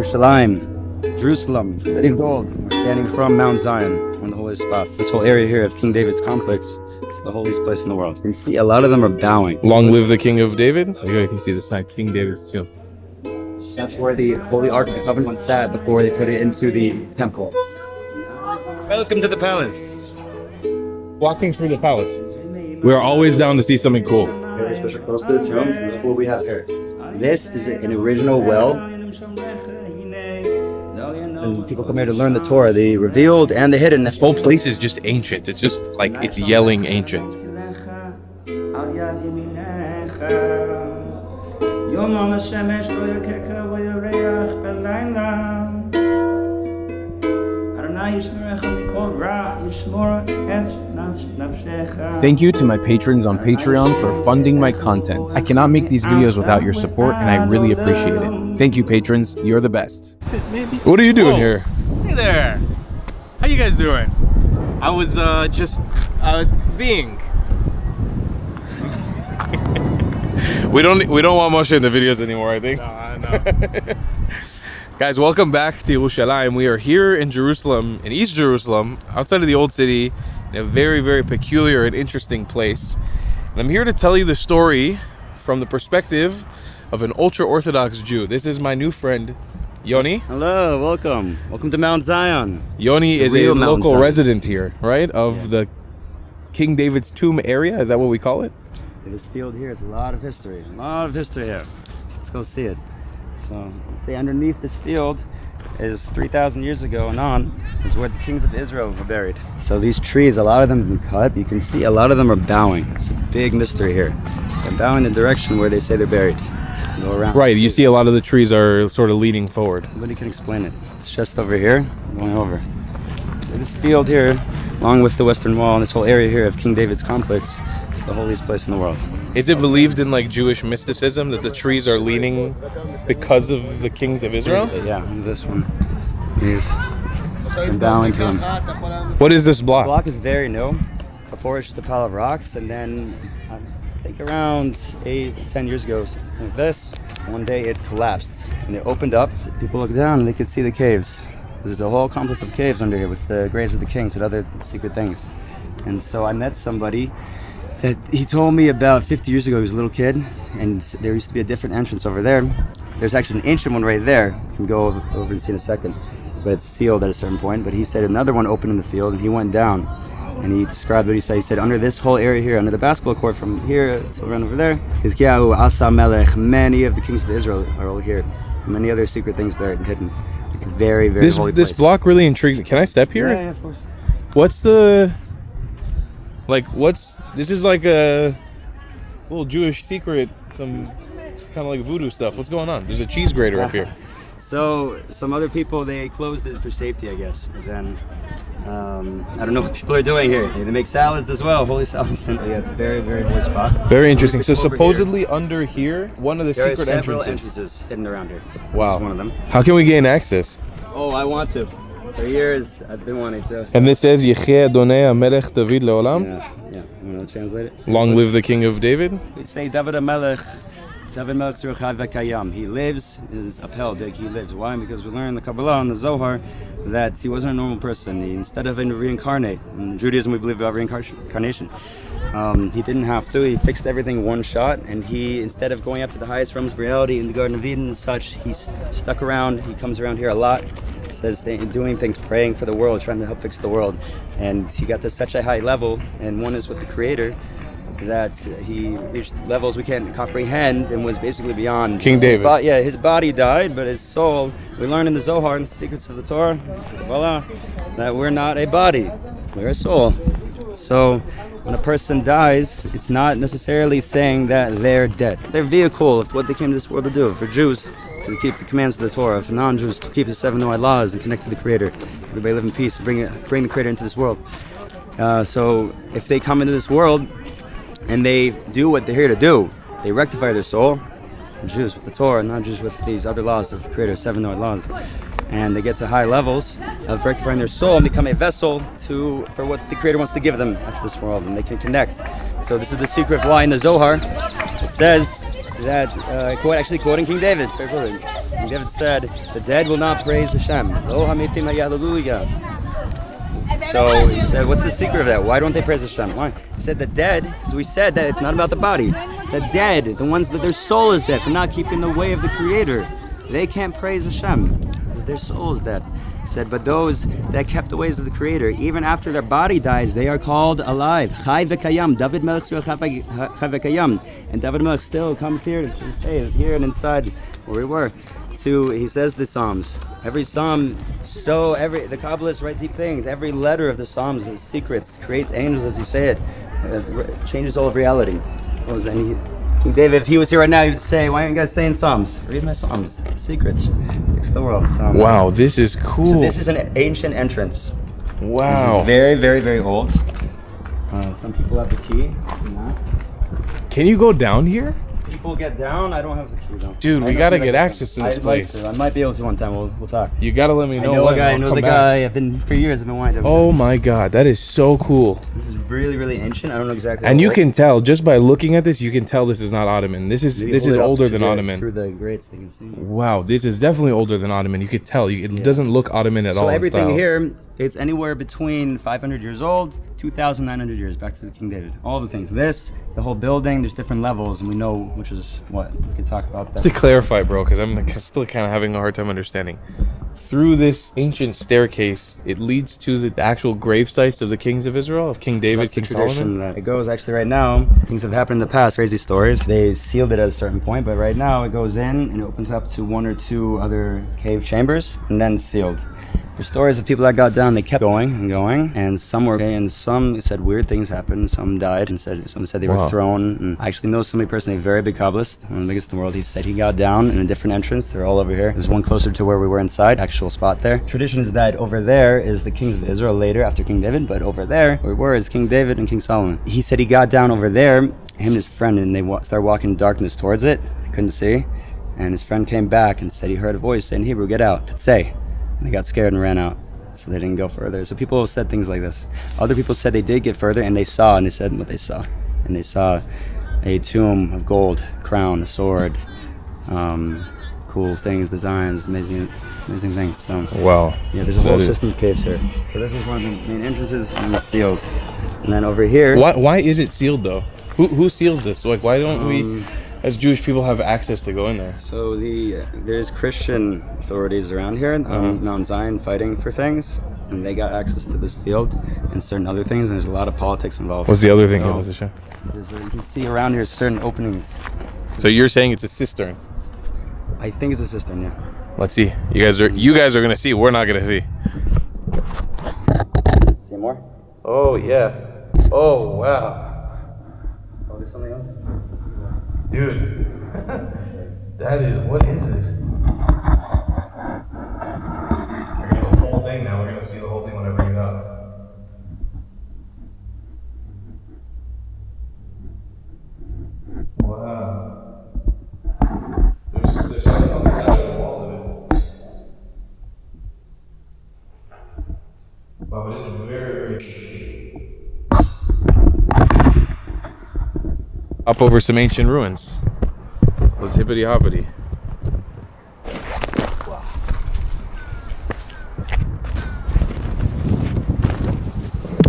Jerusalem, city of gold. We're standing from Mount Zion, one of the holiest spots. This whole area here of King David's complex is the holiest place in the world. You can see a lot of them are bowing. Long live the King of David. Here you can see the sign, King David's tomb. That's where the Holy Ark of the Covenant sat before they put it into the temple. Welcome to the palace. Walking through the palace. We're always down to see something cool. Very special close to the tombs. Look what we have here. This is an original well. And people come here to learn the Torah, the revealed and the hidden. This whole place is just ancient. It's just like, it's yelling ancient. Thank you to my patrons on Patreon for funding my content. I cannot make these videos without your support, and I really appreciate it. Thank you, patrons. You're the best. What are you doing here? Hey there. How you guys doing? I was just being. We don't want Moshe in the videos anymore, I think. No. Guys, welcome back to Yerushalayim. We are here in Jerusalem, in East Jerusalem, outside of the old city, in a very, very peculiar and interesting place. And I'm here to tell you the story from the perspective of an ultra-Orthodox Jew. This is my new friend, Yoni. Hello, welcome. Welcome to Mount Zion. Yoni is a local resident here, right? Of the King David's tomb area. Is that what we call it? This field here is a lot of history. A lot of history here. Let's go see it. So, say underneath this field is 3,000 years ago and on is where the kings of Israel were buried. So these trees, a lot of them have been cut. You can see a lot of them are bowing. It's a big mystery here. They're bowing the direction where they say they're buried. So go around. Right, you see a lot of the trees are sort of leaning forward. Nobody can explain it. It's just over here, going over. So this field here, along with the Western Wall and this whole area here of King David's complex, is the holiest place in the world. Is it believed in like Jewish mysticism that the trees are leaning because of the kings of Israel? Yeah, this one is bowing to him. What is this block? The block is very new. Before it's just a pile of rocks, and then I think around 8-10 years ago, like this, one day it collapsed and it opened up. People looked down and they could see the caves. There's a whole complex of caves under here with the graves of the kings and other secret things. And so I met somebody that he told me about 50 years ago. He was a little kid, and there used to be a different entrance over there. There's actually an ancient one right there. You can go over and see in a second, but it's sealed at a certain point. But he said another one opened in the field, and he went down, and he described what he said. He said under this whole area here, under the basketball court from here to around over there, is Kiyahu, Asa Melech. Many of the kings of Israel are all here. Many other secret things buried and hidden. It's a very, very holy place. This block really intrigued me. Can I step here? Yeah, of course. What's the... this is like a little Jewish secret, some kind of like voodoo stuff. What's going on? There's a cheese grater up here. So some other people, they closed it for safety, I guess. But then, I don't know what people are doing here. They make salads as well, holy salads. Yeah, it's a very, very holy spot. Very interesting. So supposedly under here, one of the there secret are several entrances hidden around here. Wow. This is one of them. How can we gain access? Oh, I want to. For years, I've been wanting to. And this says, Yecheh Adonai HaMelech David Le'olam? Yeah. You want to translate it? Long live the King of David? We say David HaMelech, David Melech Tzurchai V'Kayam. He lives, is upheld, he lives. Why? Because we learn in the Kabbalah and the Zohar that he wasn't a normal person. Instead of reincarnate, in Judaism we believe about reincarnation. He didn't have to. He fixed everything in one shot, and he, instead of going up to the highest realms of reality in the Garden of Eden and such, he stuck around. He comes around here a lot. Says doing things, praying for the world, trying to help fix the world, and he got to such a high level, and one is with the Creator, that he reached levels we can't comprehend and was basically beyond King David. His body died, but his soul, we learn in the Zohar and the secrets of the Torah, Kabbalah, that we're not a body, we're a soul. So when a person dies, it's not necessarily saying that they're dead. Their vehicle of what they came to this world to do. For Jews, to keep the commands of the Torah. For non-Jews, to keep the 7 Noahide laws and connect to the Creator. Everybody live in peace, bring the Creator into this world. So if they come into this world and they do what they're here to do, they rectify their soul. Jews with the Torah, not Jews with these other laws of the Creator, 7 Noahide laws. And they get to high levels of rectifying their soul and become a vessel for what the Creator wants to give them after this world, and they can connect. So this is the secret of why in the Zohar it says that, quoting King David, it's very important. David said, the dead will not praise Hashem. Lo hamitim hallelujah. So he said, what's the secret of that? Why don't they praise Hashem? Why? He said the dead, because we said that it's not about the body. The dead, the ones that their soul is dead for not keeping the way of the Creator, they can't praise Hashem because their soul is dead. He said, but those that kept the ways of the Creator, even after their body dies, they are called alive. Chai v'kayam. David Melech still chai v'kayam. And David Melech still comes here to this day, here and inside where we were. He says the Psalms. Every Psalm, the Kabbalists write deep things. Every letter of the Psalms is secrets, creates angels as you say it, changes all of reality. King David, if he was here right now, he would say, why aren't you guys saying Psalms? Read my Psalms. Secrets. Fix the world. Wow, this is cool. So this is an ancient entrance. Wow. This is very, very, very old. Some people have the key. Can you go down here? People get down. I don't have the key though. Dude, we gotta get access to this place. I might be able to one time. We'll talk. You gotta let me know. I know a guy. Knows a guy. I've been for years. I've been wanting to. Oh my God, that is so cool. This is really, really ancient. I don't know exactly. And you can tell just by looking at this. You can tell this is not Ottoman. This is older than Ottoman. Through the grates, they can see. Wow, this is definitely older than Ottoman. You could tell. It doesn't look Ottoman at all. So everything in style. here, it's anywhere between 500 years old, 2,900 years, back to the King David. All the things. This, the whole building, there's different levels, and we know which is what. We can talk about that. To clarify, bro, because I'm still kind of having a hard time understanding. Through this ancient staircase, it leads to the actual grave sites of the kings of Israel, of King David, So King the tradition Solomon. that it goes actually right now. Things have happened in the past, crazy stories. They sealed it at a certain point, but right now it goes in and it opens up to one or two other cave chambers and then sealed. There's stories of people that got down, they kept going and going, and some were okay, and some said weird things happened, some died, and some said they were thrown. And I actually know somebody personally, a very big Kabbalist, one of the biggest in the world. He said he got down in a different entrance. They're all over here. There's one closer to where we were inside, actual spot there. Tradition is that over there is the kings of Israel later after King David, but over there, where we were, is King David and King Solomon. He said he got down over there, him and his friend, and they started walking in darkness towards it. They couldn't see, and his friend came back and said he heard a voice say in Hebrew, "Get out, Tatsei." And they got scared and ran out. So they didn't go further. So people have said things like this. Other people said they did get further and they saw, and they said what they saw. And they saw a tomb of gold, crown, a sword, cool things, designs, amazing things. So Wow. yeah, there's a whole system of caves here. So this is one of the main entrances, and it's sealed. And then over here. Why is it sealed though? Who seals this? Like, why don't we, as Jewish people, have access to go in there? So there's Christian authorities around here, Mount Zion, fighting for things, and they got access to this field and certain other things. And there's a lot of politics involved. What's the other thing? You can see around here certain openings. So you're saying it's a cistern? I think it's a cistern, yeah. Let's see. You guys are gonna see. We're not gonna see. See more? Oh yeah. Oh wow. Oh, there's something else? Dude, what is this? We're gonna go the whole thing now. We're gonna see the whole thing when I bring it up. Wow. There's something on the side of the wall of it. Wow, but it's very, very up over some ancient ruins. Let's hippity hoppity.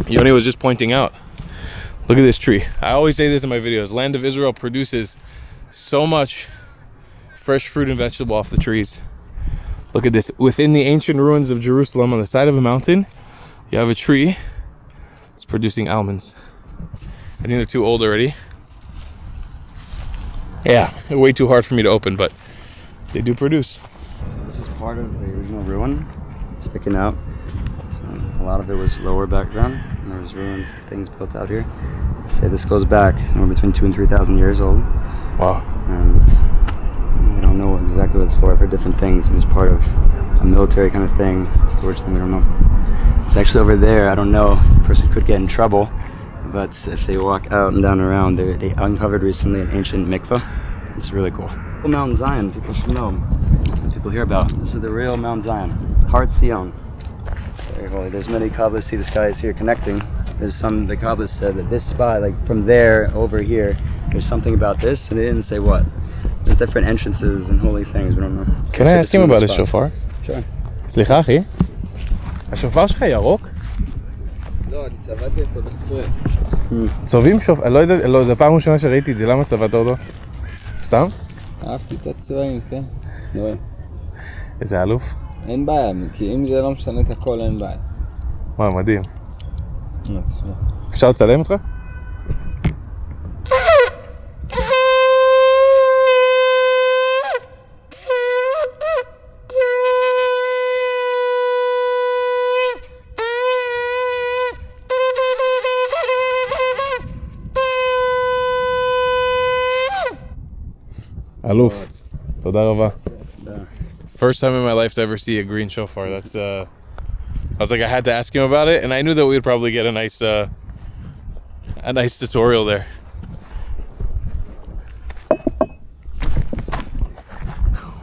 Yoni was just pointing out. Look at this tree. I always say this in my videos. Land of Israel produces so much fresh fruit and vegetable off the trees. Look at this. Within the ancient ruins of Jerusalem, on the side of a mountain, you have a tree. It's producing almonds. I think they're too old already. Yeah, they're way too hard for me to open, but they do produce. So this is part of the original ruin, sticking out. So a lot of it was lower back then, and there was ruins, things built out here. They say this goes back anywhere between 2,000 and 3,000 years old. Wow. And we don't know exactly what it's for different things. It was part of a military kind of thing, storage thing, we don't know. It's actually over there, I don't know, a person could get in trouble. But if they walk out and down around, they uncovered recently an ancient mikveh. It's really cool. Mount Zion, people should know. People hear about. This is the real Mount Zion. Har Zion. Very holy. There's many Kabbalists. See, this guy is here connecting. The Kabbalists said that this spot, like from there over here, there's something about this, and they didn't say what. There's different entrances and holy things. We don't know. So Can I ask him about his shofar? Sure. סליחה אחי, השופר שלך ירוק? לא, אני צבעתי אותו בספרי. צובעים שופר, לא יודע, לא, זו הפעם ראשונה שראיתי את זה, למה צבעת אותו? סתם? אהבתי את הצבעים, כן. נו, איזה אלוף. אין בעיה, כי אם זה לא משנה את הכל, אין בעיה. וואו, מדהים. תשמע. אפשר לצלם אותך? אלוף, תודה רבה. First time in my life to ever see a green shofar. That's I was like, I had to ask him about it, and I knew that we'd probably get a nice tutorial there.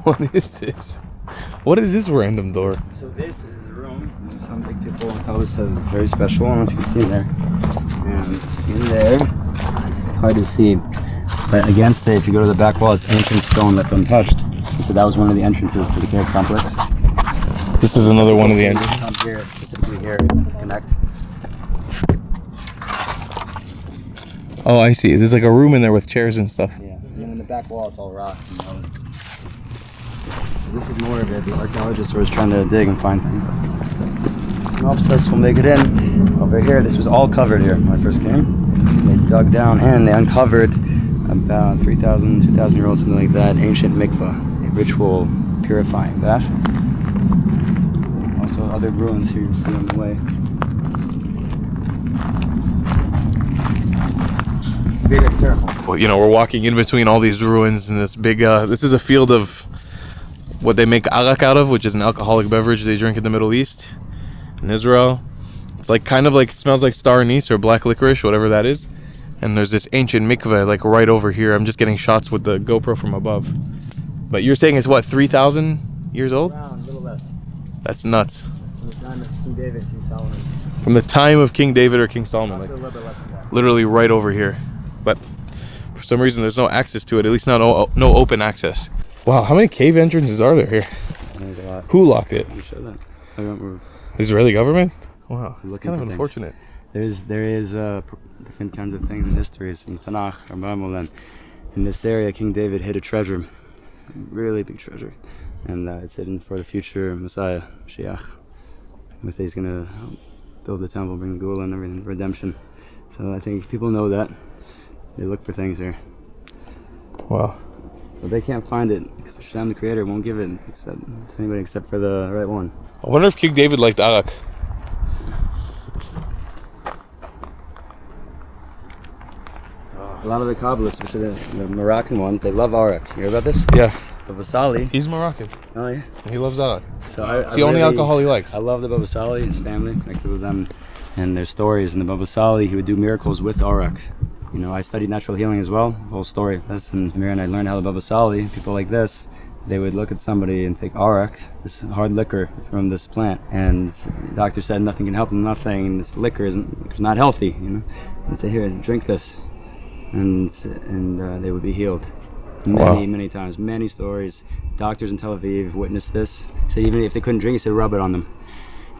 What is this? What is this random door? So this is a room. Some big people in Palace said it's very special. I don't know if you can see in there. And in there, it's hard to see. But against it, if you go to the back wall, it's ancient stone left untouched. So that was one of the entrances to the cave complex. This is another one of the entrances. Come here, specifically here, connect. Oh, I see. There's like a room in there with chairs and stuff. Yeah, and then in the back wall, it's all rock. So this is more of it. The archaeologists were trying to dig and find things. Helps us, we'll make it in. Over here, this was all covered here when I first came. They dug down and they uncovered about 3,000, 2,000 year old, something like that, ancient mikvah, a ritual purifying bath. Also other ruins here you see on the way. Very careful. Well, you know, we're walking in between all these ruins and this big, this is a field of what they make arak out of, which is an alcoholic beverage they drink in the Middle East, in Israel. It's like kind of like, it smells like star anise or black licorice, whatever that is. And there's this ancient mikveh like right over here. I'm just getting shots with the GoPro from above. But you're saying it's what, 3,000 years old? Around, a little less. That's nuts. From the time of King David, King Solomon. From the time of King David or King Solomon, like A little bit less than that. literally right over here. But for some reason there's no access to it, at least not no open access. Wow, how many cave entrances are there here? There's a lot. Who locked it? Let me show that. I don't remember. Israeli government? Wow, it's Looking kind of for things. unfortunate. There is different kinds of things in histories from Tanakh or Bible, and in this area King David hid a treasure, a really big treasure, and it's hidden for the future Messiah, Mashiach. With he's gonna build the temple, bring the Gula and everything, redemption. So I think people know that. They look for things here. Wow. But they can't find it because Hashem, the creator, won't give it to anybody except for the right one. I wonder if King David liked arak. A lot of the Kabbalists, especially the Moroccan ones, they love arak. You hear about this? Yeah. Baba Sali. He's Moroccan. Oh yeah. And he loves arak. So It's the only alcohol he likes. I love the Baba Sali, his family, connected with them, and their stories. And the Baba Sali, he would do miracles with arak. You know, I studied natural healing as well, the whole story. That's in Amir, and I learned how the Baba Sali, people like this, they would look at somebody and take arak, this hard liquor from this plant, and the doctor said nothing can help them, nothing, and this liquor is not healthy, you know. And say, here, drink this, and they would be healed. Many times, many stories. Doctors in Tel Aviv witnessed this. He said even if they couldn't drink, he said rub it on them.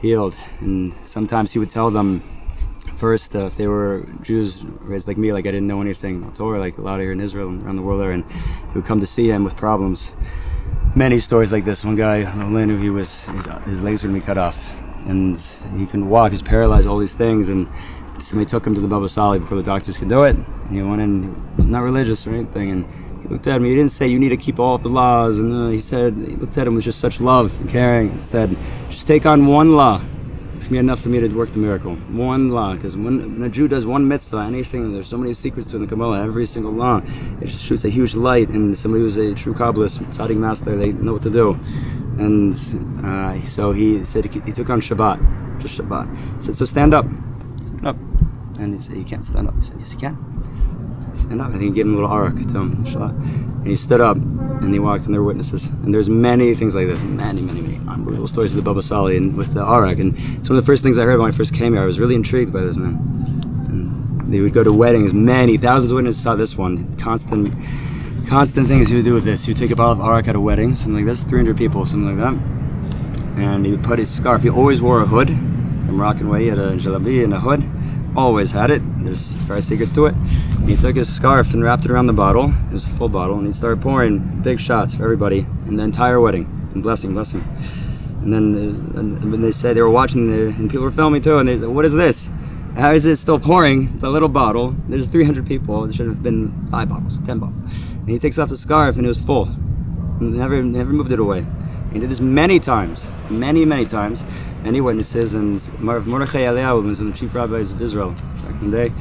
Healed. And sometimes he would tell them first, if they were Jews raised like me, like I didn't know anything about Torah, like a lot here in Israel and around the world there, and he would come to see him with problems. Many stories like this. One guy, Lolin, who his legs were going to be cut off, and he couldn't walk. He was paralyzed. All these things, and somebody took him to the Baba Sali before the doctors could do it. And he went in, he was not religious or anything, and he looked at him. He didn't say you need to keep all of the laws, and he looked at him with just such love and caring. He said, just take on one law. It's gonna be enough for me to work the miracle. One law, because when a Jew does one mitzvah, anything, there's so many secrets to it in the Kabbalah. Every single law, it just shoots a huge light, and somebody who's a true Kabbalist, tzaddik master, they know what to do. And so he said he took on Shabbat, just Shabbat. He said, so stand up. And he said, you can't stand up. He said, yes, you can. Stand up. I think he gave him a little arak to him. And he stood up and he walked, and there were witnesses. And there's many things like this. Many unbelievable stories with the Baba Sali and with the arak. And it's one of the first things I heard when I first came here. I was really intrigued by this, man. And they would go to weddings. Thousands of witnesses saw this one. Constant constant things he would do with this. He would take a bottle of arak at a wedding, something like this, 300 people, something like that. And he would put his scarf. He always wore a hood. The Moroccan way, he had a jalabi and a hood. Always had it. There's very secrets to it. He took his scarf and wrapped it around the bottle. It was a full bottle, and he started pouring big shots for everybody in the entire wedding. And blessing. And then when they said they were watching, and people were filming too, and they said, "What is this? How is it still pouring? It's a little bottle. There's 300 people. There should have been 5 bottles, 10 bottles." And he takes off the scarf, and it was full. Never moved it away. He did this many times, many times. Many witnesses, and Mordechai Eliyahu was the chief rabbi of Israel back in the day.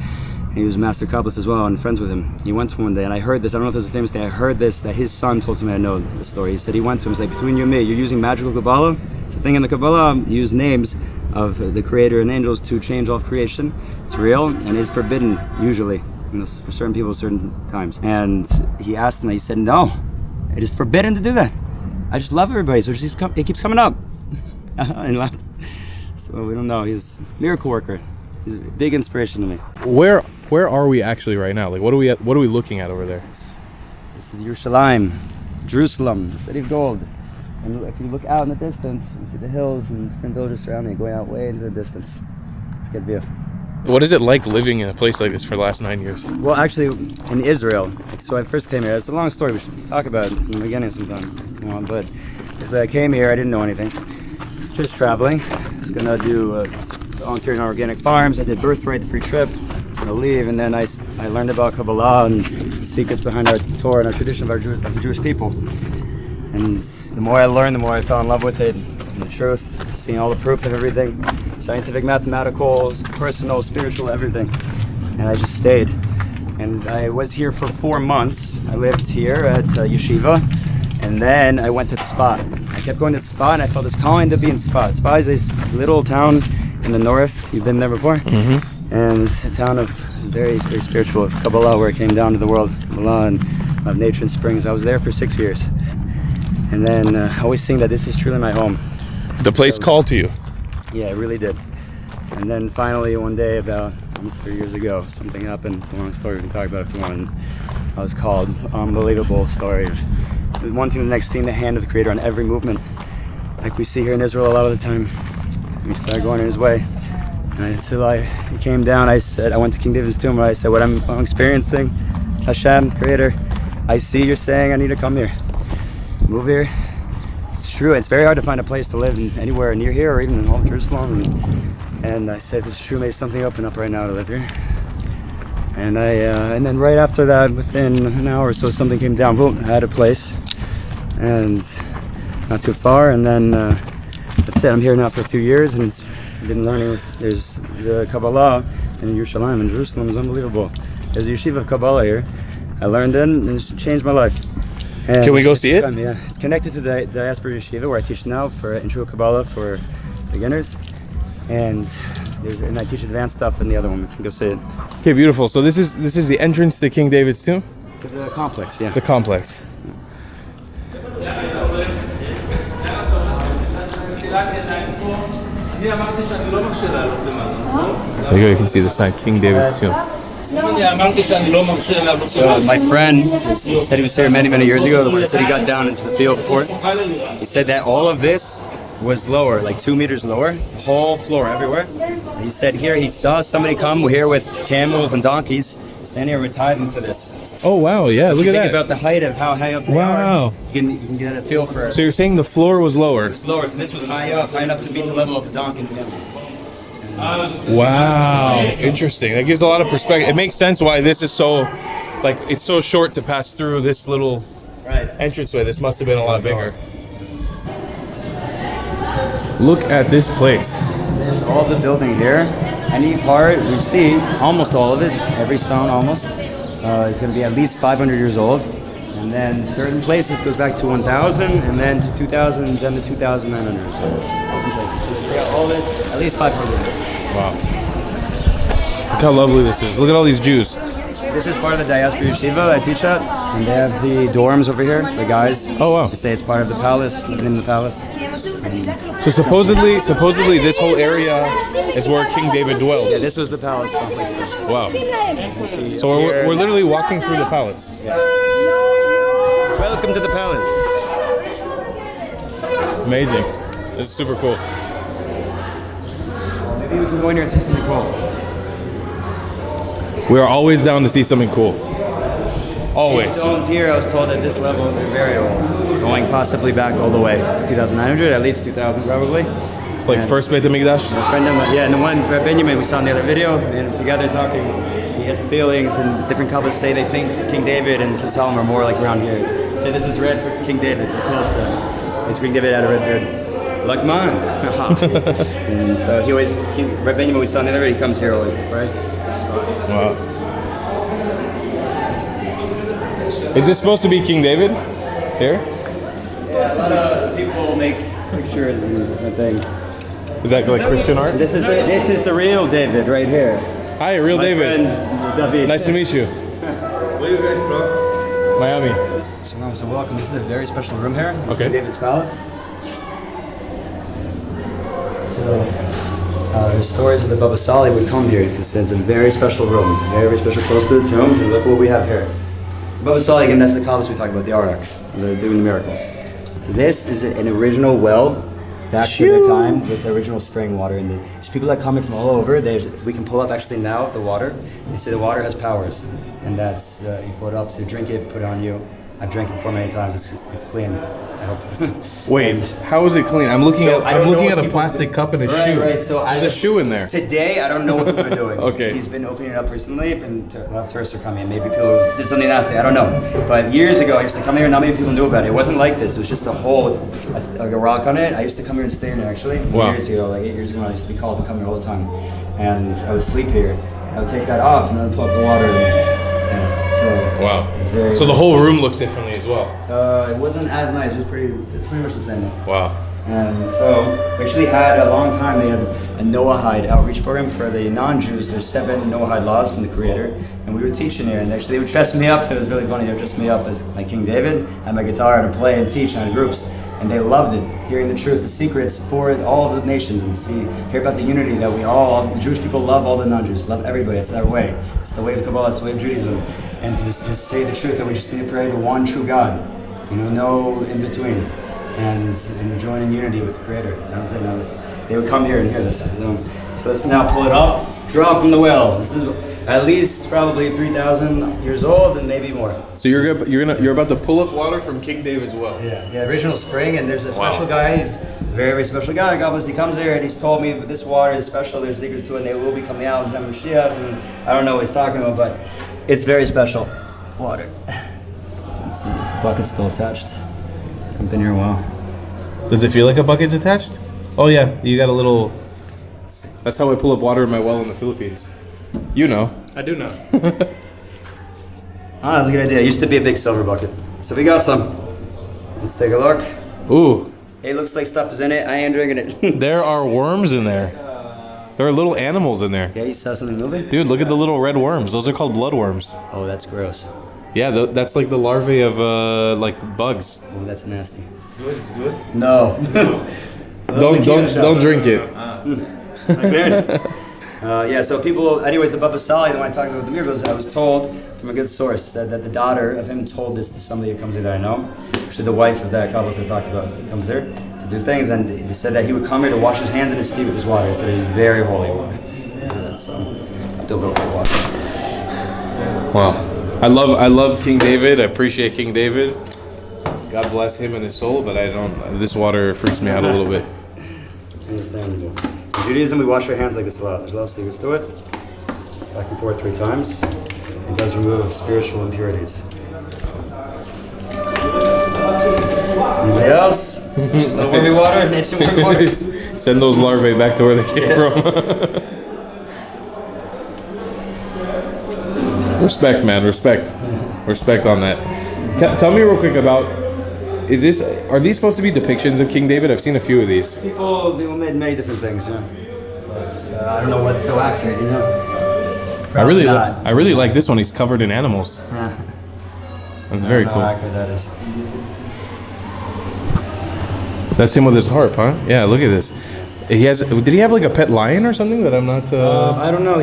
He was a master kabbalist as well, and friends with him. He went to him one day, and I heard this. I don't know if this is a famous thing. I heard this, that his son told somebody I know the story. He said he went to him and said, "Between you and me, you're using magical Kabbalah. It's a thing in the Kabbalah. You use names of the Creator and angels to change all of creation. It's real, and it's forbidden usually, and this for certain people, certain times." And he asked him. He said, "No, it is forbidden to do that. I just love everybody, so it keeps coming up." And he laughed. So we don't know. He's a miracle worker. He's a big inspiration to me. Where are we actually right now? Like, what are we looking at over there? This is Yerushalayim, Jerusalem, the city of gold. And if you look out in the distance, you see the hills and different villages surrounding it, going out way into the distance. It's a good view. What is it like living in a place like this for the last 9 years? Well, actually, in Israel, so I first came here. It's a long story. We should talk about it from the beginning sometime. But as I came here, I didn't know anything. Just traveling. I was gonna do volunteering on organic farms. I did birthright, the free trip. I was gonna leave, and then I learned about Kabbalah and the secrets behind our Torah and our tradition of the Jewish people. And the more I learned, the more I fell in love with it, and the truth, seeing all the proof of everything, scientific, mathematical, personal, spiritual, everything. And I just stayed. And I was here for 4 months. I lived here at Yeshiva, and then I went to Tzfat. I kept going to Tzfat, and I felt this calling to be in Tzfat. Tzfat is this little town in the north. You've been there before? Mm-hmm. And it's a town of very, very spiritual, of Kabbalah, where it came down to the world, Kabbalah and of nature and springs. I was there for 6 years. And then I always sing that this is truly my home. The place called to you. Yeah, it really did. And then finally one day, about almost 3 years ago, something happened. It's a long story, we can talk about it if you want. I was called. Unbelievable story of one thing, the next thing, the hand of the Creator on every movement. Like we see here in Israel a lot of the time. We started going in his way. And until he came down, I went to King David's tomb, and I said, what I'm experiencing, Hashem, Creator, I see you're saying I need to come here. Move here. It's true, it's very hard to find a place to live anywhere near here or even in all of Jerusalem. And I said, if it's true, may something open up right now to live here. And and then right after that, within an hour or so, something came down. Boom, I had a place, and not too far. And then that's it. I'm here now for a few years, and I've been learning. There's the Kabbalah in Yerushalayim, and Jerusalem is unbelievable. There's a yeshiva of Kabbalah here. I learned it, and it's changed my life. And can we go see it? Yeah, it's connected to the diaspora yeshiva where I teach now for intro Kabbalah for beginners, and I teach advanced stuff in the other one. We can go see it. Okay, beautiful. So this is the entrance to King David's tomb? To the complex, yeah. The complex. There you go, you can see the sign, King David's tomb. So my friend, he said he was here many years ago. The one that said he got down into the field before. He said that all of this was lower, like 2 meters lower, the whole floor, everywhere. And he said here he saw somebody come here with camels and donkeys, standing here, we're tied into this. Oh wow, yeah, so look at that. Think about the height of how high up they are. You can get a feel for it. So you're saying the floor was lower? It was lower, so this was high enough to meet the level of the donkey and the camel. Wow, interesting. That gives a lot of perspective. It makes sense why this is so, like, it's so short to pass through this little entranceway. This must have been a lot bigger. Look at this place. This, all of the building here, any part we see, almost all of it, every stone almost, is going to be at least 500 years old. And then certain places goes back to 1000, and then to 2000, and then to 2900 or so. Different places. So they say all this, at least 500. Wow. Look how lovely this is. Look at all these Jews. This is part of the diaspora yeshiva I teach at, and they have the dorms over here for the guys. Oh wow. They say it's part of the palace, living in the palace. So supposedly this whole area is where King David dwelled. Yeah, this was the palace complex. Wow. So we're literally walking through the palace. Yeah. Welcome to the palace. Amazing. This is super cool. Maybe we can go in here and see something cool. We are always down to see something cool. Always. These stones here, I was told at this level, they're very old. Going possibly back all the way. It's 2,900, at least 2,000 probably. It's like And first Beit HaMikdash. a friend of mine, yeah, and the one, Benjamin, we saw in the other video, and together talking, he has feelings, and different couples say they think King David and King Solomon are more like around here. They say this is red for King David, close to. It's King David had a red beard. Like mine. And so he always, Red Benjamin we saw in the other video, he comes here always to pray. This spot. Wow. Is this supposed to be King David? Here? Yeah, a lot of people make pictures and things. Is that like Christian art? This is the real David right here. Hi, real My David. friend, David. Nice to meet you. Where are you guys from? Miami. Shalom, so welcome. This is a very special room here. This Okay. is David's palace. So, there's stories of the Baba Sali would come here because it's a very special room, very special, close to the tombs. And look what we have here. Baba Sali, again, that's the Kabbalists we talked about, the Arak, they're doing the miracles. So this is an original well back to the time with the original spring water. And there's people that come in from all over. We can pull up actually now the water. They say the water has powers, and that's you pull it up to drink it, put it on you. I've drank it before many times. It's clean. I hope. Wait, how is it clean? I'm looking So, at I don't know what a people plastic do. cup and a Right, shoe. right, so There's a shoe in there. Today, I don't know what people are doing. Okay. He's been opening it up recently, and a lot of tourists are coming. Maybe people did something nasty. I don't know. But years ago, I used to come here, and not many people knew about it. It wasn't like this. It was just a hole with like a rock on it. I used to come here and stay in it actually. Wow. Years ago, like 8 years ago, I used to be called to come here all the time, and I would sleep here. And I would take that off, and I would pull up the water. And so Wow. it's very. So the whole room looked differently as well. It wasn't as nice. It's pretty much the same. Wow. And so we actually had a long time, they had a Noahide outreach program for the non-Jews. There's 7 Noahide laws from the Creator, and we were teaching here. And actually, they would dress me up. It was really funny. They would dress me up as like King David, and my guitar, and play and teach on groups. And they loved it, hearing the truth, the secrets for all of the nations, and hear about the unity that we all the Jewish people love all the non-Jews, love everybody. It's their way. It's the way of Kabbalah. It's the way of Judaism. And to just say the truth that we just need to pray to one true God. No in between. And join in unity with the Creator. That was it. They would come here and hear this. So let's now pull it up, draw from the well. This is at least probably 3,000 years old and maybe more. So you're about to pull up water from King David's well. Yeah, the original spring, and there's a special Wow. guy. He's a very, very special guy. He comes here and he's told me that this water is special. There's secrets to it, and they will be coming out in time of Mashiach. And I don't know what he's talking about, but it's very special water. Let's see, the bucket's still attached. I've been here a while. Does it feel like a bucket's attached? Oh yeah, you got a little. That's how I pull up water in my well in the Philippines. You know. I do know. Ah, that's a good idea. It used to be a big silver bucket. So we got some. Let's take a look. Ooh, It looks like stuff is in it. I ain't drinking it. there are worms in there. There are little animals in there. Yeah, you saw something moving? Dude, look at the little red worms. Those are called bloodworms. Oh, that's gross. Yeah, that's like the larvae of like bugs. Oh, that's nasty. It's good, it's good. No. Don't drink it. Yeah, so people, anyways, the Baba Sali, when I talked about the miracles, I was told from a good source that the daughter of him told this to somebody who comes here that I know. Actually, the wife of that couple I talked about comes here to do things, and he said that he would come here to wash his hands and his feet with this water. He said it's very holy water. So, do a little bit of water. Wow. I love King David. I appreciate King David. God bless him and his soul, but I don't. This water freaks me out a little bit. Understandable. In Judaism, we wash our hands like this a lot. There's a lot of secrets to it. Back and forth 3 times. It does remove spiritual impurities. Anybody else? Little warmy water? Need some warm water? Send those larvae back to where they came from. Respect, man. Respect on that. Tell me real quick about. Are these supposed to be depictions of King David? I've seen a few of these. People do made many different things, yeah. But I don't know what's so accurate, you know? I really Probably not. like this one. He's covered in animals. Yeah. That's very How cool. accurate that is. That's him with his harp, huh? Yeah, look at this. Did he have like a pet lion or something that I'm not? I don't know.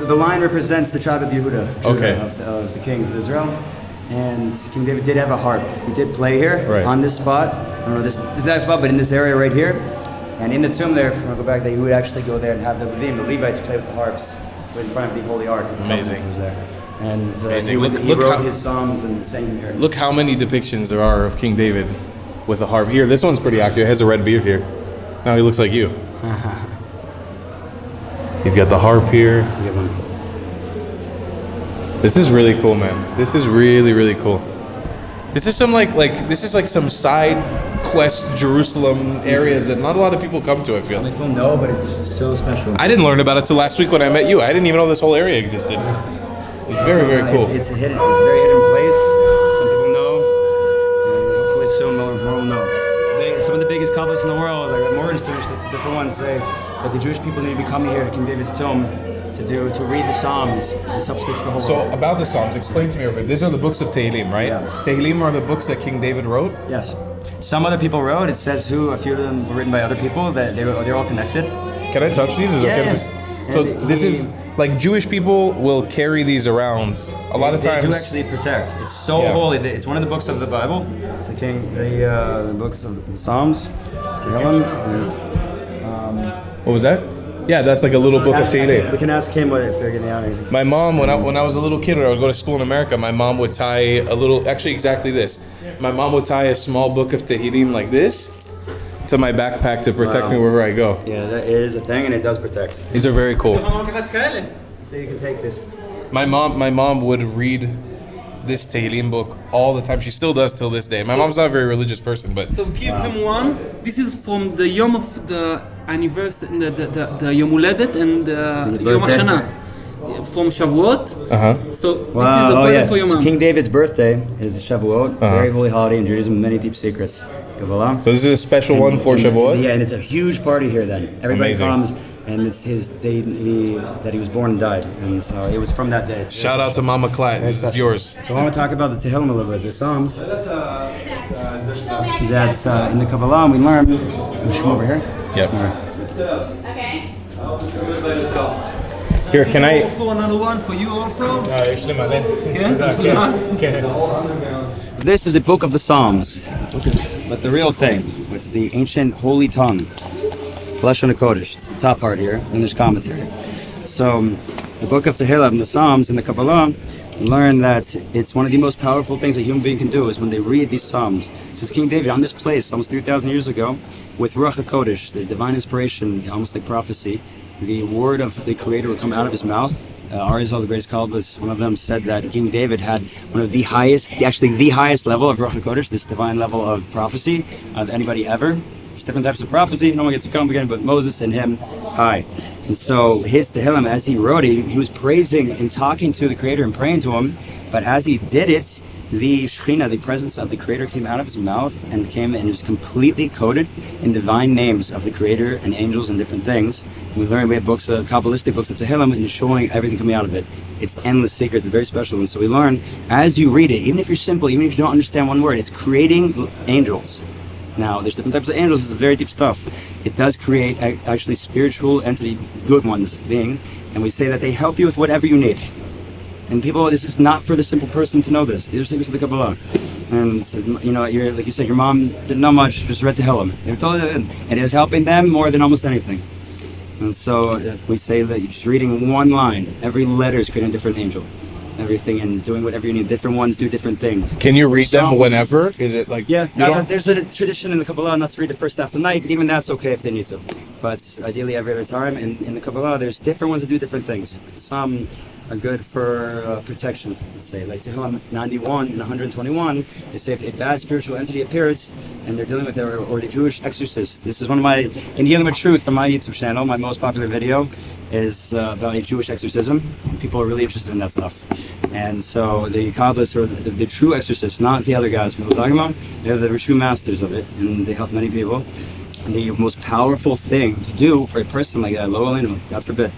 The lion represents the tribe of Yehuda, Judah, Okay. of the kings of Israel. And King David did have a harp. He did play here Right. on this spot. I don't know this exact spot, but in this area right here. And in the tomb there, if I go back there, he would actually go there and have the Levites play with the harps in front of the Holy Ark. The Amazing. Was there. And Amazing. he wrote how, his psalms and sang here. look how many depictions there are of King David with a harp. Here, this one's pretty accurate. He has a red beard here. Now he looks like you. He's got the harp here. This is really cool, man. This is really, really cool. This is some this is like some side quest Jerusalem areas that not a lot of people come to, I feel. People know, but it's so special. I didn't learn about it till last week when I met you. I didn't even know this whole area existed. It's very, very cool. It's a very hidden place. Some people know, and hopefully soon more will know. Some of the biggest Kabbalists in the world, like more institutions, the different ones, say that the Jewish people need to be coming here to King David's tomb to read the Psalms. This helps fix the whole So world. about the Psalms, explain to me over. These are the books of Tehillim, right? Yeah. Tehillim are the books that King David wrote. Yes. Some other people wrote. It says a few of them were written by other people. That they're all connected. Can I touch these? Is it okay? Yeah. So And this is like Jewish people will carry these around a lot of They times. do actually protect. It's so Yeah. holy. It's one of the books of the Bible. The books of the Psalms. Tehillim. What was that? Yeah, that's like a little book of We Tehillim. can ask him what if they're getting out of here. My mom, when I was a little kid, when I would go to school in America, my mom would tie actually exactly this. My mom would tie a small book of Tehillim like this to my backpack to protect me wherever I go. Yeah, that is a thing, and it does protect. These are very cool. So you can take this. My mom would read this Tehillim book all the time. She still does till this day. My mom's not a very religious person, but So give him one. This is from the Yom of the anniversary, the Yom Huledet and Yom birthday. Hashanah from Shavuot. So this is a present for your So mom. King David's birthday is Shavuot, very holy holiday in Judaism, many deep secrets. Kabbalah. so this is a special one for Shavuot. Yeah, and it's a huge party here then. Everybody Amazing. comes, and it's his day that he was born and died. And so it was from that day. It's very Shout out to Mama Clyde. This is special. yours. So I want to talk about the Tehillim a little bit, the Psalms. That's in the Kabbalah, we learn. Let's come over here. Yep. Come over. Here, can I? Also another one for you also. This is a book of the Psalms, but the real thing, with the ancient holy tongue. Lashon HaKodesh, it's the top part here, and there's commentary. So, the book of Tehillim, the Psalms, and the Kabbalah, learn that it's one of the most powerful things a human being can do is when they read these Psalms. Because King David, on this place, almost 3,000 years ago, with Ruach HaKodesh, the divine inspiration, almost like prophecy, the word of the Creator would come out of his mouth. Arizal, the greatest Kabbalists, one of them said that King David had one of the highest, actually the highest level of Ruach HaKodesh, this divine level of prophecy of anybody ever. There's different types of prophecy, I don't want to get too complicated, but Moses and him, high. And so his Tehillim, as he wrote it, he was praising and talking to the Creator and praying to him, but as he did it, the Shekhinah, the presence of the Creator, came out of his mouth and came and was completely coated in divine names of the Creator and angels and different things. And we learn, we have books, Kabbalistic books of Tehillim, and showing everything coming out of it. It's endless secrets, it's very special. And so we learn, as you read it, even if you're simple, even if you don't understand one word, it's creating angels. Now, there's different types of angels, it's very deep stuff. It does create actually spiritual entity, good ones, beings, and we say that they help you with whatever you need. And people, this is not for the simple person to know this. These are secrets of the Kabbalah. And, you know, like you said, your mom didn't know much, just read Tehillim. They were told it, and it was helping them more than almost anything. And so we say that you're just reading one line. Every letter is creating a different angel. Everything, and doing whatever you need. Different ones do different things. Can you read them whenever? Is it like? Yeah, you don't- there's a tradition in the Kabbalah not to read the first half of the night, but even that's okay if they need to. But ideally every other time. And in the Kabbalah, there's different ones that do different things. Some are good for protection, let's say. Like Tehillim 91 and 121, they say if a bad spiritual entity appears and they're dealing with it, or the Jewish exorcist. This is one of my, in Healing with Truth on my YouTube channel, my most popular video is about a Jewish exorcism. And people are really interested in that stuff. And so the Kabbalists are the true exorcists, not the other guys people are talking about. They're the true masters of it, and they help many people. And the most powerful thing to do for a person like that, God forbid,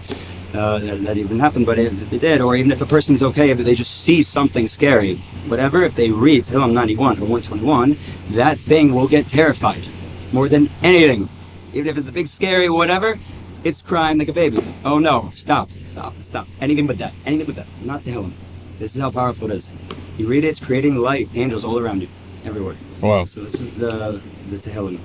that even happened, but if they did, or even if a person's okay, but they just see something scary, whatever, if they read Tehillim 91 or 121, that thing will get terrified more than anything. Even if it's a big scary whatever, it's crying like a baby. Oh no, stop. Anything but that, not Tehillim. This is how powerful it is. You read it, it's creating light, angels all around you, everywhere. Wow. So this is the Tehillim.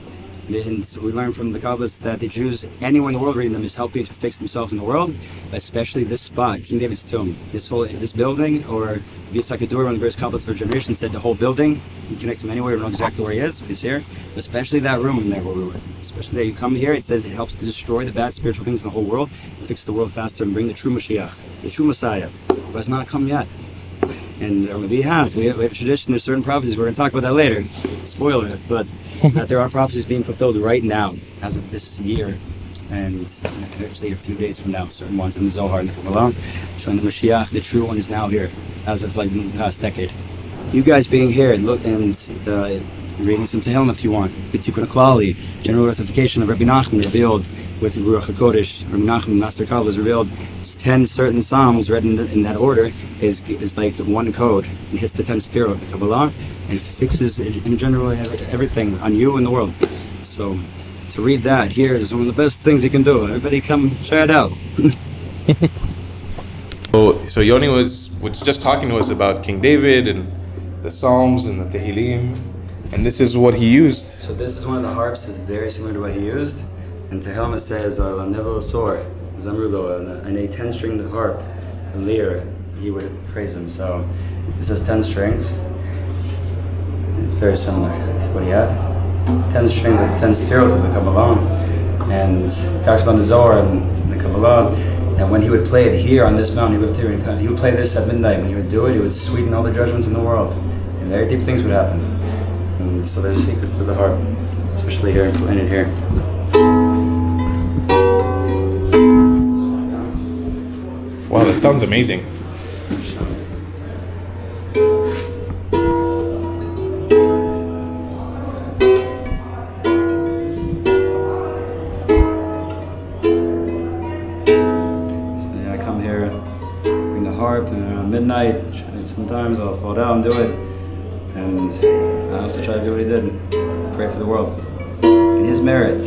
And so we learn from the Kabbalists that the Jews, anywhere in the world reading them, is helping to fix themselves in the world, but especially this spot, King David's tomb. This building, or Yitzhak Adur, one of the greatest Kabbalists for generations, said the whole building, you can connect him anywhere, you know exactly where he is, he's here, but especially that room in there where we were. Especially that you come here, it says it helps to destroy the bad spiritual things in the whole world, and fix the world faster, and bring the true Mashiach, the true Messiah, who has not come yet. And maybe he has. We have a tradition, there's certain prophecies, we're going to talk about that later, spoiler, but that there are prophecies being fulfilled right now, as of this year, and actually a few days from now, certain ones in the Zohar and the Kabbalah, showing the Mashiach, the true one, is now here, as of like in the past decade. You guys being here and look and reading some Tehillim if you want, with Tikkun HaKlali, general rectification of Rabbi Nachman revealed with Ruach HaKodesh. Rabbi Nachman, Master Kabbalah, is revealed 10 certain Psalms read in that order is like one code. It hits the 10 Sefirot of the Kabbalah and fixes in general everything on you and the world. So to read that here is one of the best things you can do. Everybody come try it out. So Yoni was just talking to us about King David and the Psalms and the Tehillim, and this is what he used. So this is one of the harps, is very similar to what he used. And Tehillim says, La Nevel Asor, Zamrulo, and a 10-stringed harp, a lyre, he would praise him. So this is 10 strings. It's very similar to what he had. 10 strings, like the 10 Sefirot of the Kabbalah. And it talks about the Zohar and the Kabbalah. And when he would play it here on this mountain, he would play this at midnight. When he would do it, he would sweeten all the judgments in the world. And very deep things would happen. And so there's secrets to the harp, especially here, playing it here. Wow, that sounds amazing. Midnight, and sometimes I'll fall down and do it, and I also try to do what he did, pray for the world, in his merit.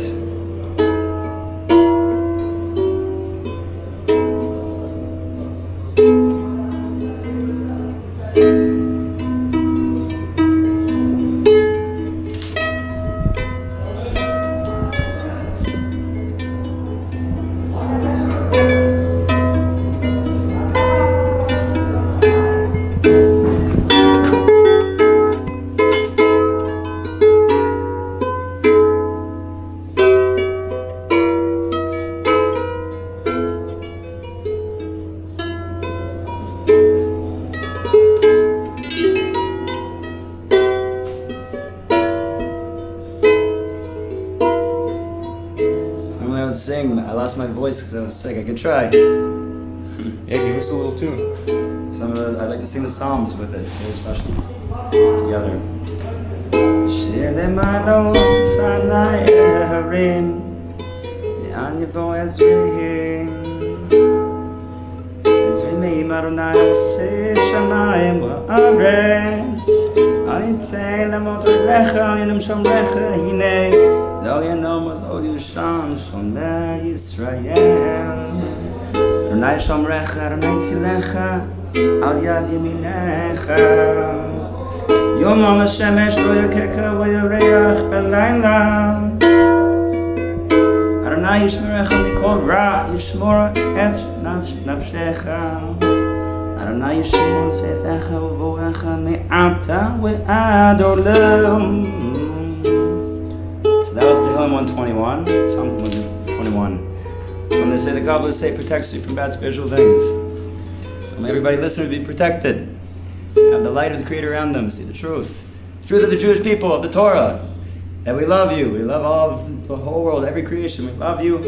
I lost my voice because I was sick. I could try. Yeah, give us a little tune. I'd like to sing the Psalms with it. It's very special. Together. Shir lemalo sanai harim Yan yavo ezrihim Ezrimim Adonai Oseh shamayim va'aretz Ayitei lamot lecha Yanim shom lecha hinei Lo yanom lo yusham shomer Yisrael Adonai shomrecha Adonai tzilecha Al yad yaminecha Yom Yom HaShemesh Lo yakeka V'yareach B'layla Adonai yishmerecha Mikol Ra Yishmor et nafshecha Adonai yishmor Seithecha V'voecha Me'ata Ve'ad Olam. That was Tehillim 121, Psalm 121. So when they say the Kabbalists say protects you from bad spiritual things. So may everybody listen to be protected. Have the light of the Creator around them, see the truth. The truth of the Jewish people, of the Torah. That we love you. We love all of the whole world, every creation. We love you.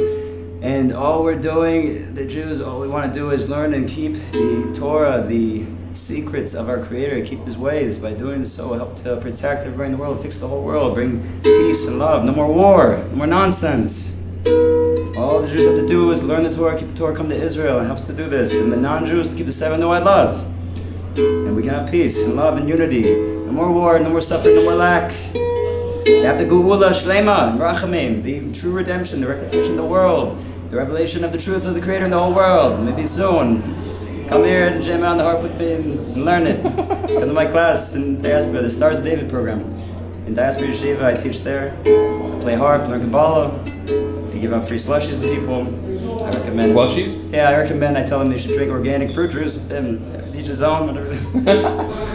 And all we're doing, the Jews, all we want to do is learn and keep the Torah, the secrets of our Creator, keep His ways. By doing so, help to protect everybody in the world, fix the whole world, bring peace and love. No more war, no more nonsense. All the Jews have to do is learn the Torah, keep the Torah, come to Israel, and helps to do this. And the non-Jews to keep the 7 Noahide laws. And we can have peace and love and unity. No more war, no more suffering, no more lack. They have the Geula Shlema, Rachamim, the true redemption, the rectification of the world, the revelation of the truth of the Creator in the whole world. Maybe soon. come here and jam out on the harp with me and learn it. Come to my class in Diaspora, the Stars of David program. In Diaspora Yeshiva, I teach there. I play harp, learn Kabbalah. They give out free slushies to people. I recommend. Slushies? Yeah, I recommend. I tell them they should drink organic fruit juice and each his own.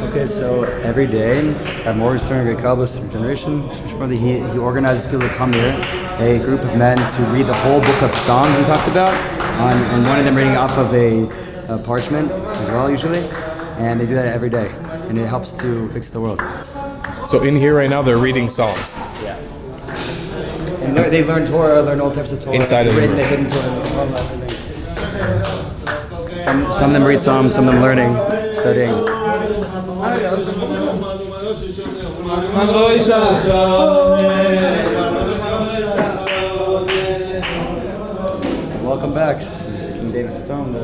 Okay, so every day, at Morgan's Turn, Great Kabbalist generation, he organizes people to come here, a group of men to read the whole book of Psalms we talked about, and one of them reading off of a parchment as well, usually. And they do that every day, and it helps to fix the world. So in here right now, they're reading Psalms. Yeah. And they learn Torah, learn all types of Torah. Inside of the room. The hidden Torah. Some of them read Psalms, some of them learning, studying. Welcome back. This is King David's tomb.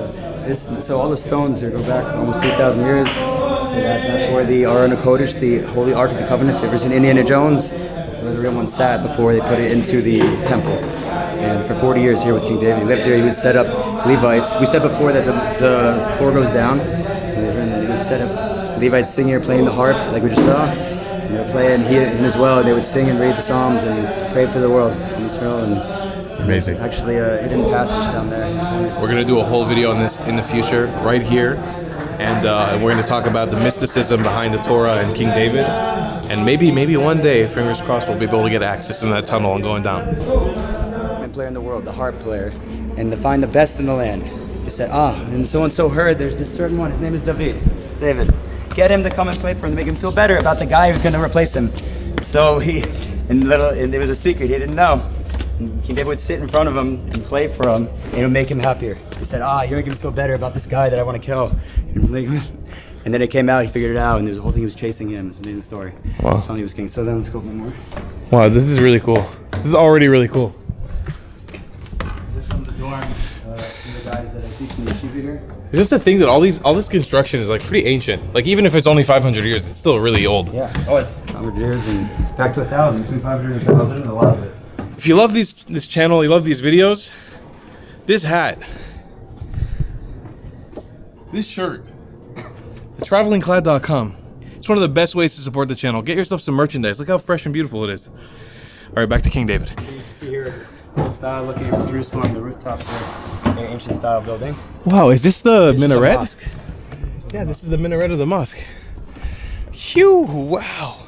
So all the stones here go back almost 3,000 years. So that's where the Aron HaKodesh, the Holy Ark of the Covenant, if you've ever seen Indiana Jones, where the real one sat before they put it into the temple. And for 40 years here with King David, he lived here. He would set up Levites. We said before that the floor goes down, and then he would set up Levites singing or playing the harp, like we just saw. And they would play, and him as well. And they would sing and read the Psalms and pray for the world in Israel. And Amazing. Actually, a hidden passage down there. We're gonna do a whole video on this in the future, right here, and we're gonna talk about the mysticism behind the Torah and King David, and maybe one day, fingers crossed, we'll be able to get access in that tunnel and going down. Player in the world, the harp player, and to find the best in the land. He said, and so and so heard there's this certain one. His name is David. Get him to come and play for him to make him feel better about the guy who's going to replace him. So and there was a secret he didn't know. And King David would sit in front of him and play for him, and it would make him happier. He said, you're making me feel better about this guy that I want to kill. And then it came out, he figured it out, and there was a whole thing, he was chasing him. It's an amazing story. Wow. Finally he was king. So then let's go one more. Wow, this is really cool. This is already really cool. There's some of the dorms, the guys that I teach in the yeshiva here. It's just the thing that all this construction is like pretty ancient. Like even if it's only 500 years, it's still really old. Yeah. It's 100 years and back to 1,000. Between 500 and 1,000, a lot of it. If you love this channel, you love these videos, this hat, this shirt, thetravelingclad.com. It's one of the best ways to support the channel. Get yourself some merchandise. Look how fresh and beautiful it is. All right, back to King David. So you can see here, the style looking at Jerusalem, the rooftops are an ancient style building. Wow, is this the This minaret? is a mosque. Yeah, this is the minaret of the mosque. Phew, wow.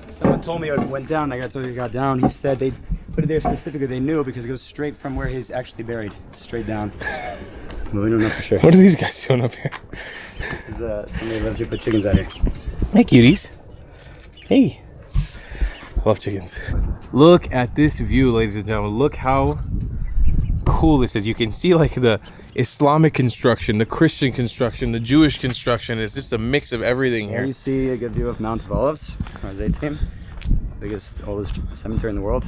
Someone told me it went down. I got told you it got down. He said they put it there specifically. They knew because it goes straight from where he's actually buried, straight down. But we don't know for sure. What are these guys doing up here? This is somebody loves to put chickens out here. Hey, cuties. Hey. I love chickens. Look at this view, ladies and gentlemen. Look how cool this is. You can see like the Islamic construction, the Christian construction, the Jewish construction. It's just a mix of everything Here here. you see a good view of Mount of Olives, Team, biggest, oldest cemetery in the world.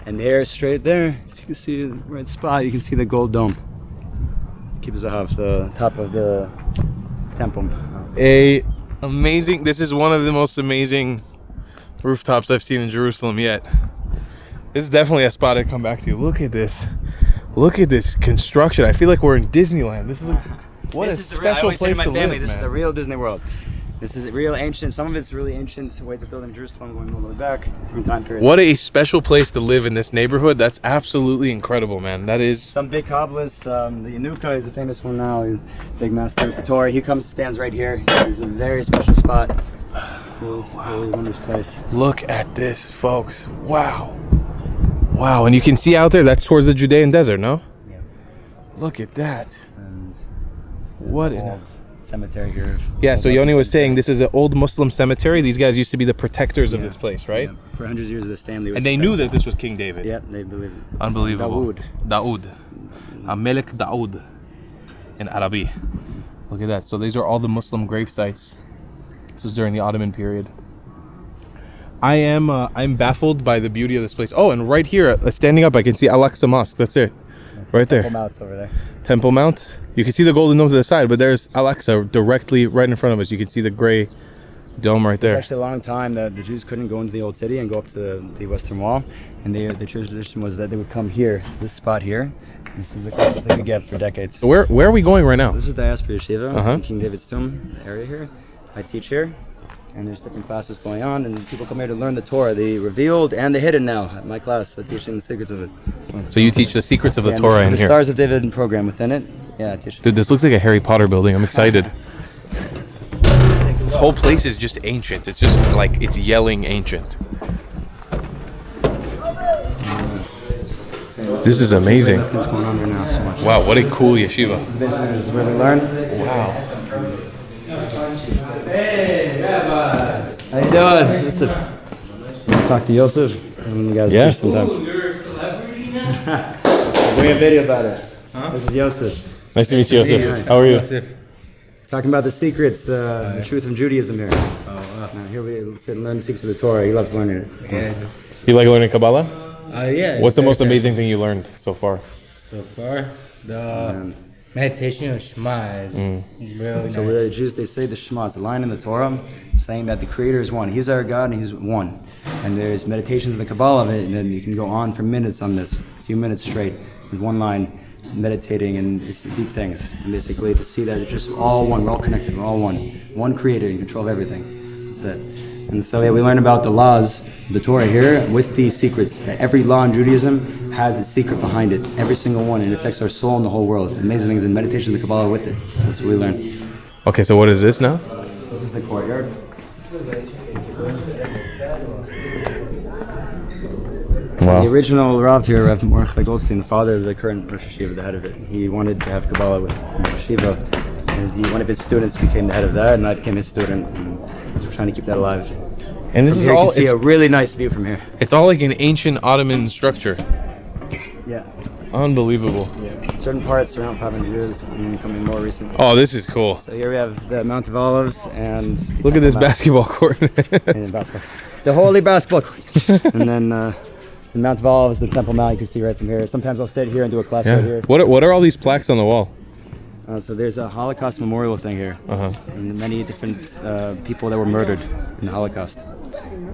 And there, straight there, if you can see the right spot, you can see the gold dome. Keeps off the top of the temple. Amazing. This is one of the most amazing rooftops I've seen in Jerusalem yet. This is definitely a spot I'd come back to. Look at this. Look at this construction. I feel like we're in Disneyland. This is what This a is the real, I special always say to place my to family, live, this is man. the real Disney World. This is real ancient. Some of it's really ancient ways of building Jerusalem, going all the way back from time periods. What a special place to live in this neighborhood. That's absolutely incredible, man. That is. Some big Kabbalists, the Yanuka is a famous one now. He's a big master of the Torah. He stands right here. He's a very special spot. Really wondrous place. Look at this, folks. Wow. Wow, and you can see out there, that's towards the Judean desert, no? Yeah. Look at that. And What in old cemetery here. Yeah, so Old Yoni Muslim was saying cemetery. this is an old Muslim cemetery. These guys used to be the protectors of this place, right? Yeah. For hundreds of years, this family. And they knew that this was King David. Yeah, they believe it. Unbelievable. Dawood. Dawood. Melech Dawood in Arabi. Look at that. So these are all the Muslim grave sites. This was during the Ottoman period. I'm baffled by the beauty of this place. Oh, and right here, standing up, I can see Al-Aqsa Mosque. That's it. Right there. Temple Mount's over there. Temple Mount. You can see the golden dome to the side, but there's Al-Aqsa directly right in front of us. You can see the gray dome right It's there. actually a long time that the Jews couldn't go into the old city and go up to the Western Wall, and the tradition was that they would come here to this spot here. This is the closest they could get for decades. So where are we going right now? This is Diaspora Yeshiva Uh-huh. in King David's Tomb area here. I teach here, and there's different classes going on, and people come here to learn the Torah, the revealed and the hidden now. At my class, I'm teaching the secrets of it. So you teach the secrets of the and Torah in the here. Stars of David program within it. Yeah, I teach. Dude, this looks like a Harry Potter building. I'm excited. This whole place is just ancient. It's just like it's yelling ancient. This is amazing. What's going on right now so much. Wow, what a cool yeshiva. This is where we learn. Wow. Hey, Rabbi. How you doing? Listen, talk to Yosef. You guys Yeah. teach sometimes. You're a celebrity now? I'm doing a video about it. This is Yosef. Nice to meet you, Yosef. How are you? Talking about the secrets, the truth of Judaism here. Here we sit and learn the secrets of the Torah. He loves learning it. Yeah. You like learning Kabbalah? Yeah. What's the most amazing thing you learned so far? So far, the meditation of Shema is really So nice. the Jews, they say the Shema. It's a line in the Torah saying that the Creator is one. He's our God and He's one. And there's meditations in the Kabbalah of it, and then you can go on for minutes on this, a few minutes straight, with one line, meditating and it's deep things. And basically to see that it's just all one. We're all connected. We're all one. One Creator in control of everything. That's it. And so yeah, we learn about the laws of the Torah here with these secrets. That every law in Judaism has a secret behind it. Every single one. And it affects our soul and the whole world. It's amazing things in meditation of the Kabbalah with it. So that's what we learn. Okay, so what is this now? This is the courtyard. Wow. The original Rav here, Rav Mordechai Goldstein, the father of the current Rosh Hashiva, the head of it, he wanted to have Kabbalah with Rosh Hashiva, and one of his students became the head of that, and I became his student, and so we're trying to keep that alive. And this From is here, all you can see a really nice view from here. it's all like an ancient Ottoman structure. Yeah. Unbelievable. Certain parts around 500 years, and becoming more recent. Oh, this is cool. So here we have the Mount of Olives, and Look at this Mount- basketball court. and basketball. The holy basketball court. And then the Mount of Olives, the Temple Mount, you can see right from here. Sometimes I'll sit here and do a class right Yeah. here. What are all these plaques on the wall? So there's a Holocaust memorial thing here, Uh-huh. and many different people that were murdered in the Holocaust.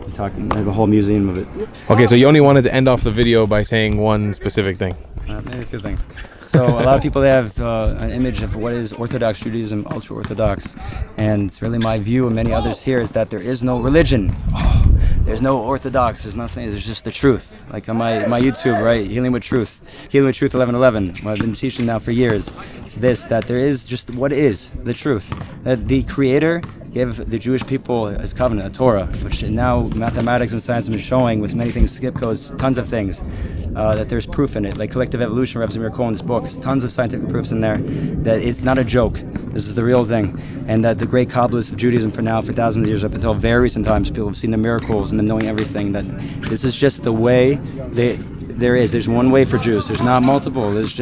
I'm talking, there's a whole museum of it. Okay, so Yoni wanted to end off the video by saying one specific thing. Maybe a few things. So a lot of people, they have an image of what is Orthodox Judaism, ultra-Orthodox, and really my view and many others here is that there is no religion. There's no Orthodox, there's nothing, there's just the truth. Like on my YouTube, right, Healing with Truth 1111, what I've been teaching now for years, is this, that there is just what is the truth. That the Creator gave the Jewish people his covenant, a Torah, which now mathematics and science have been showing with many things, skip codes, tons of things, that there's proof in it, like collective evolution, Rav Zamir Cohen's books, tons of scientific proofs in there, that it's not a joke, this is the real thing, and that the great Kabbalists of Judaism for thousands of years, up until very recent times, people have seen the miracles and them knowing everything, that this is just the way there's one way for Jews. There's not multiple. There's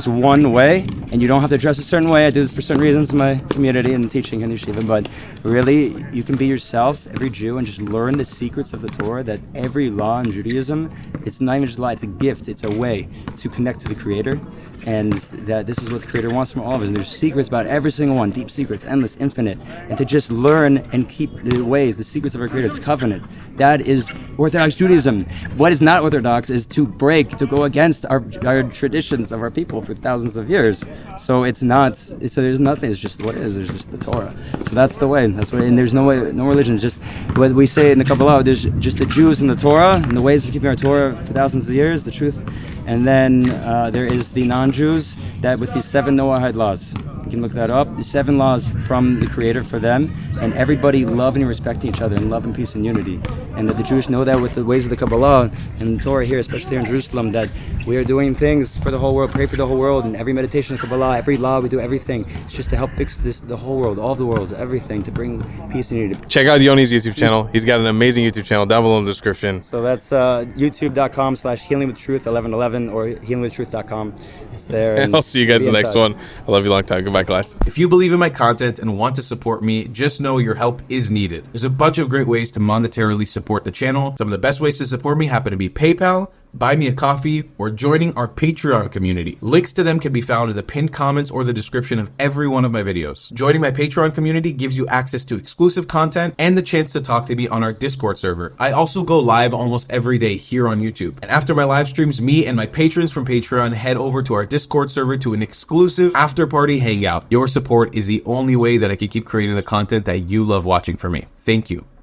one way, and you don't have to dress a certain way. I do this for certain reasons in my community and teaching in yeshiva, but really, you can be yourself, every Jew, and just learn the secrets of the Torah, that every law in Judaism, it's not even just a lie, it's a gift, it's a way to connect to the Creator, and that this is what the Creator wants from all of us. And there's secrets about every single one, deep secrets, endless, infinite, and to just learn and keep the ways, the secrets of our Creator, the covenant. That is Orthodox Judaism. What is not Orthodox is to to go against our traditions of our people for thousands of years. So there's nothing, it's just what it is, there's just the Torah. So that's the way, and there's no way, no religion, it's just what we say in the Kabbalah, there's just the Jews and the Torah, and the ways of keeping our Torah for thousands of years, the truth, and then there is the non-Jews, that with these 7 Noahide laws. You can look that up. The 7 laws from the Creator for them, and everybody loving and respecting each other, and love and peace and unity. And that the Jews know that with the ways of the Kabbalah and the Torah here, especially here in Jerusalem, that we are doing things for the whole world, pray for the whole world, and every meditation of Kabbalah, every law, we do everything. It's just to help fix the whole world, all of the worlds, everything, to bring peace and unity. Check out Yoni's YouTube channel. He's got an amazing YouTube channel down below in the description. So that's youtube.com/healingwithtruth1111 or healingwithtruth.com. It's there. And I'll see you guys in the next one. I love you long time. Goodbye, class. If you believe in my content and want to support me, just know your help is needed. There's a bunch of great ways to monetarily support the channel. Some of the best ways to support me happen to be PayPal, buy me a coffee, or joining our Patreon community. Links to them can be found in the pinned comments or the description of every one of my videos. Joining my Patreon community gives you access to exclusive content and the chance to talk to me on our Discord server. I also go live almost every day here on YouTube. And after my live streams, me and my patrons from Patreon head over to our Discord server to an exclusive after party hangout. Your support is the only way that I can keep creating the content that you love watching for me. Thank you.